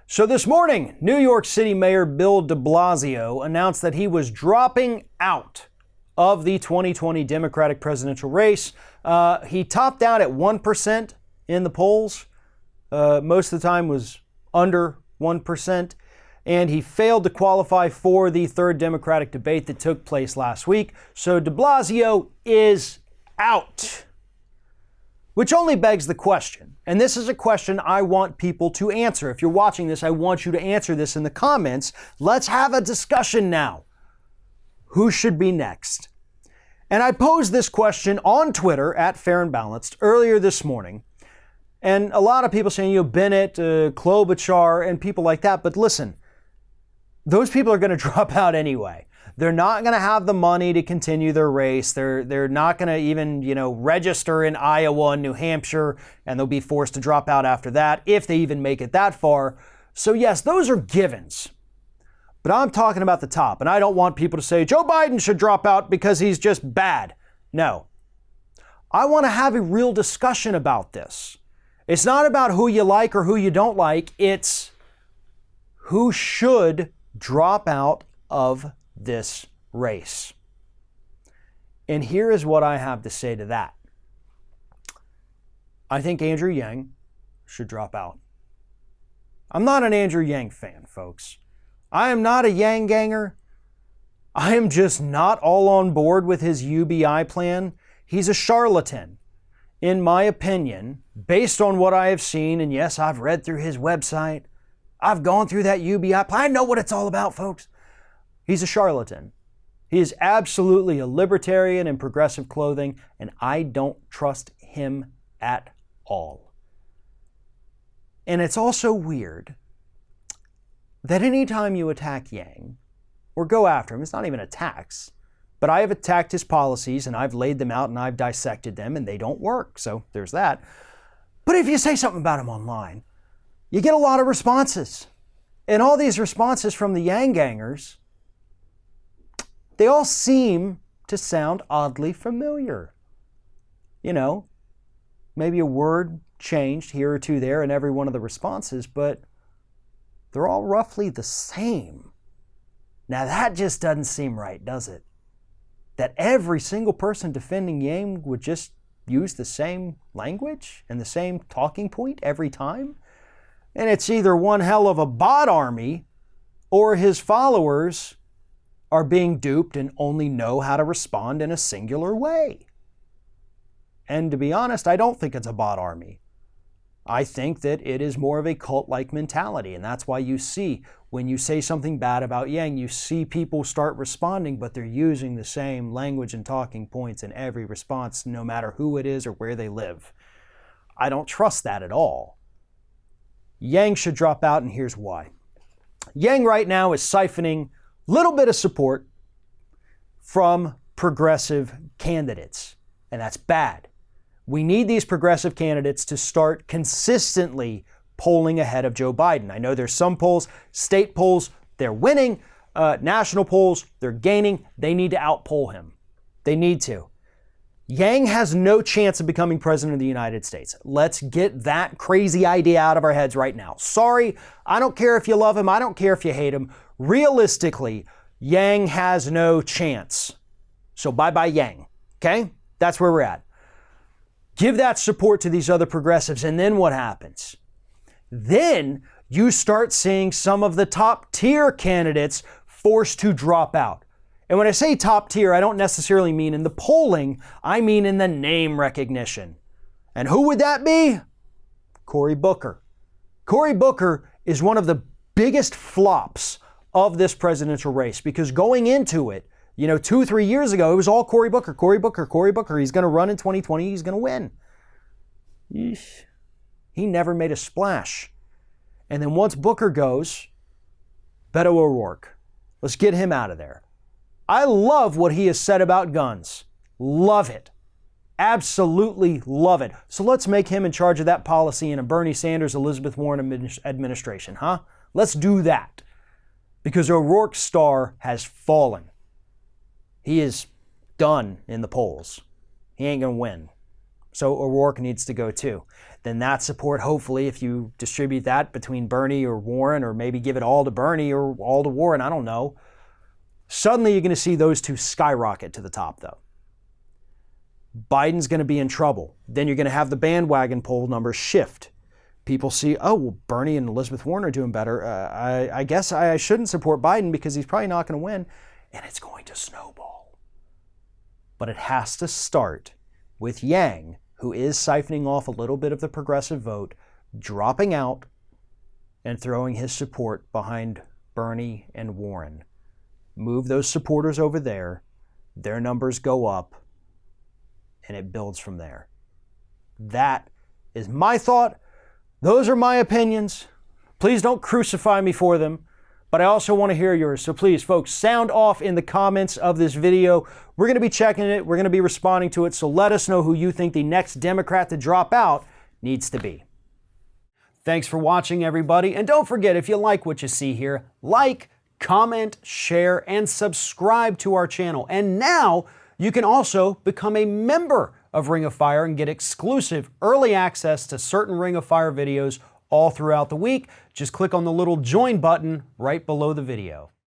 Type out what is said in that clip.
So this morning, New York City Mayor Bill de Blasio announced that he was dropping out of the 2020 Democratic presidential race. He topped out at 1% in the polls. Most of the time was under 1%. And he failed to qualify for the third Democratic debate that took place last week. So de Blasio is out. Which only begs the question, and this is a question I want people to answer. If you're watching this, I want you to answer this in the comments. Let's have a discussion now. Who should be next? And I posed this question on Twitter at Fair and Balanced earlier this morning. And a lot of people saying, Bennett, Klobuchar, and people like that. But listen, those people are going to drop out anyway. They're not going to have the money to continue their race. They're not going to even, register in Iowa and New Hampshire, and they'll be forced to drop out after that if they even make it that far. So yes, those are givens. But I'm talking about the top, and I don't want people to say Joe Biden should drop out because he's just bad. No. I want to have a real discussion about this. It's not about who you like or who you don't like. It's who should drop out of this race. And here is what I have to say to that. I think Andrew Yang should drop out. I'm not an Andrew Yang fan, folks. I am not a Yang ganger. I am just not all on board with his UBI plan. He's a charlatan, in my opinion, based on what I have seen. And yes, I've read through his website. I've gone through that UBI plan. I know what it's all about, folks. He's a charlatan. He is absolutely a libertarian in progressive clothing, and I don't trust him at all. And it's also weird that anytime you attack Yang or go after him, it's not even attacks, but I have attacked his policies and I've laid them out and I've dissected them and they don't work. So there's that. But if you say something about him online, you get a lot of responses. And all these responses from the Yang gangers, they all seem to sound oddly familiar. Maybe a word changed here or two there in every one of the responses, but they're all roughly the same. Now that just doesn't seem right, does it? That every single person defending Yang would just use the same language and the same talking point every time? And it's either one hell of a bot army or his followers are being duped and only know how to respond in a singular way. And to be honest, I don't think it's a bot army. I think that it is more of a cult-like mentality, and that's why you see when you say something bad about Yang, you see people start responding, but they're using the same language and talking points in every response, no matter who it is or where they live. I don't trust that at all. Yang should drop out, and here's why. Yang right now is siphoning a little bit of support from progressive candidates, and that's bad. We need these progressive candidates to start consistently polling ahead of Joe Biden. I know there's some polls, state polls, they're winning. National polls, they're gaining. They need to outpoll him. They need to. Yang has no chance of becoming president of the United States. Let's get that crazy idea out of our heads right now. Sorry, I don't care if you love him. I don't care if you hate him. Realistically, Yang has no chance. So bye-bye Yang, okay? That's where we're at. Give that support to these other progressives, and then what happens? Then you start seeing some of the top tier candidates forced to drop out. And when I say top tier, I don't necessarily mean in the polling, I mean in the name recognition. And who would that be? Cory Booker. Cory Booker is one of the biggest flops of this presidential race because going into it, 2-3 years ago, it was all Cory Booker, Cory Booker, Cory Booker. He's going to run in 2020. He's going to win. Eesh. He never made a splash. And then once Booker goes, Beto O'Rourke. Let's get him out of there. I love what he has said about guns. Love it. Absolutely love it. So let's make him in charge of that policy in a Bernie Sanders, Elizabeth Warren administration, huh? Let's do that. Because O'Rourke's star has fallen. He is done in the polls. He ain't going to win. So O'Rourke needs to go too. Then that support, hopefully, if you distribute that between Bernie or Warren, or maybe give it all to Bernie or all to Warren, I don't know. Suddenly you're going to see those two skyrocket to the top, though. Biden's going to be in trouble. Then you're going to have the bandwagon poll numbers shift. People see, oh, well, Bernie and Elizabeth Warren are doing better. I guess I shouldn't support Biden because he's probably not going to win. And it's going to snowball. But it has to start with Yang, who is siphoning off a little bit of the progressive vote, dropping out and throwing his support behind Bernie and Warren. Move those supporters over there, their numbers go up, and it builds from there. That is my thought. Those are my opinions. Please don't crucify me for them, but I also want to hear yours. So please, folks, sound off in the comments of this video. We're going to be checking it. We're going to be responding to it. So let us know who you think the next Democrat to drop out needs to be. Thanks for watching, everybody. And don't forget, if you like what you see here, like, comment, share, and subscribe to our channel. And now you can also become a member of Ring of Fire and get exclusive early access to certain Ring of Fire videos all throughout the week. Just click on the little join button right below the video.